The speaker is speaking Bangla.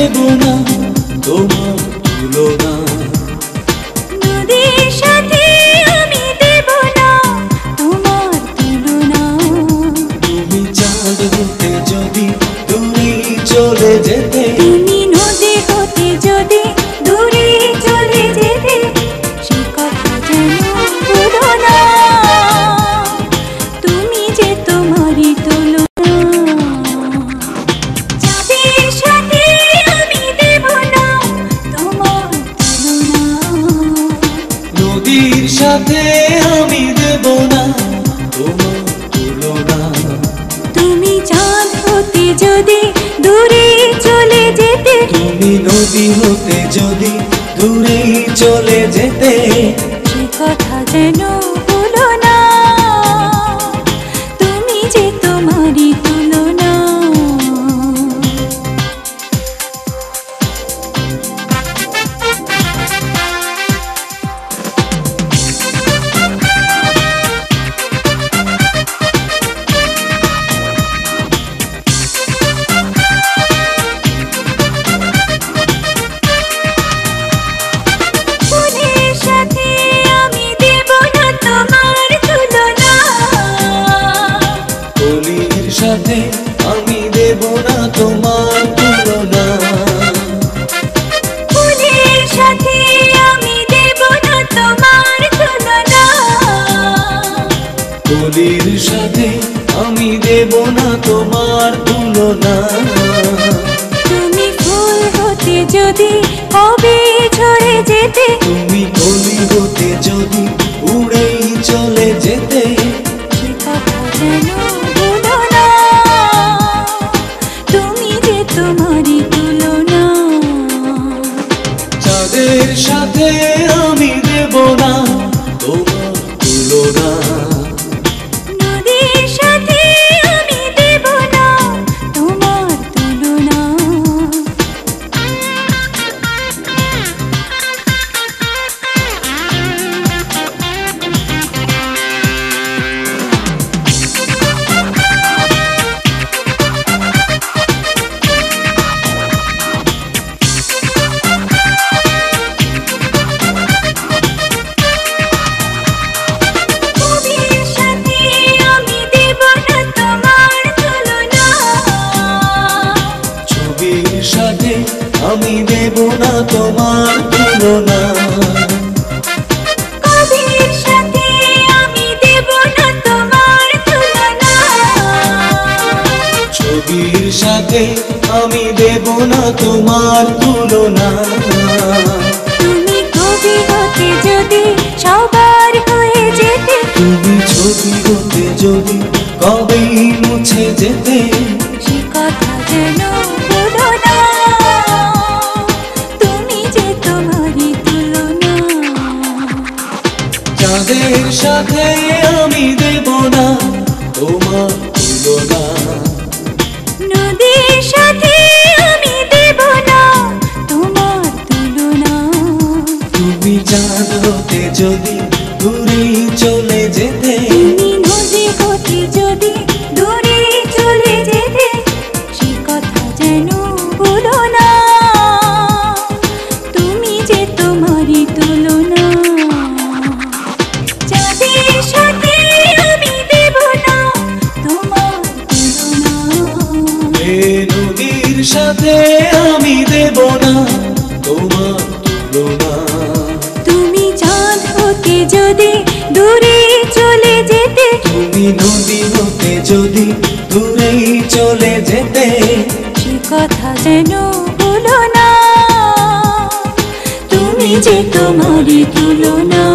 দেব না তোমার তুলনা। নদীর সাথে আমি দেব না তোমার তুলনা। তুমি চাঁদ হতে যদি দূরে চলে যেতে, তুমি নদী হতে যদি দূরে চলে যেতে, সে কথা যেন ভুলো না। তুমি যে তোমারই তুলনা। চাঁদের সাথে আমি দেব না তোমার তুলনা। নদীর সাথে আমি দেব না তোমার তুলনা। তুমি চাঁদ হতে যদি দূরে চলে যেতে, তুমি নদী হতে যদি দূরে চলে যেতে, সে কথা যেন ভুলো না। তুমি যে তোমারই তুলনা। ফুলের সাথে আমি দেব না তোমার তুলনা। কলির সাথে আমি দেব না তোমার তুলনা। ফুলের সাথে আমি দেব না তোমার তুলনা। কলির সাথে আমি দেব না তোমার তুলনা। তুমি ফুল হতে যদি কবে ঝরে যেতে, তুমি কলি হতে যদি উড়েই চলে যেতে, সে কথা যেন ভুলো না। তুমি যে তোমারই তুলনা। চাঁদের সাথে আমি দেব না তোমার তুলনা। নদীর সাথে আমি দেব না তোমার তুলনা। কবির সাথে আমি দেব না তোমার তুলনা। ছবির সাথে আমি দেব না তোমার তুলনা। কবির সাথে আমি দেব না তোমার তুলনা। ছবির সাথে আমি দেব না তোমার তুলনা। তুমি কবি হতে যদি সবার হয়ে যেতে, তুমি ছবি হতে যদি কবেই মুছে যেতে, সে কথা যেন ভুলো না। তুমি যে তোমারই তুলনা। চাঁদের সাথে আমি দেব না তোমার তুলনা। নদীর সাথে আমি দেব না তোমার তুলনা। তুমি চাঁদ হতে যদি দূরে চলে যেতে, তুমি নদী হতে যদি দূরে চলে যেতে, সে কথা যেন ভুলো না। তুমি যে তোমারই তুলনা। চাঁদের সাথে আমি দেব না তোমার তুলনা। এ নদীর সাথে আমি দেব না তোমার তুলনা। তুমি চাঁদ হতে যদি দূরে চলে যেতে, তুমি নদী হতে যদি দূরেই চলে যেতে, সে কথা যেন ভুলো না। তুমি যে তোমারই তুলনা।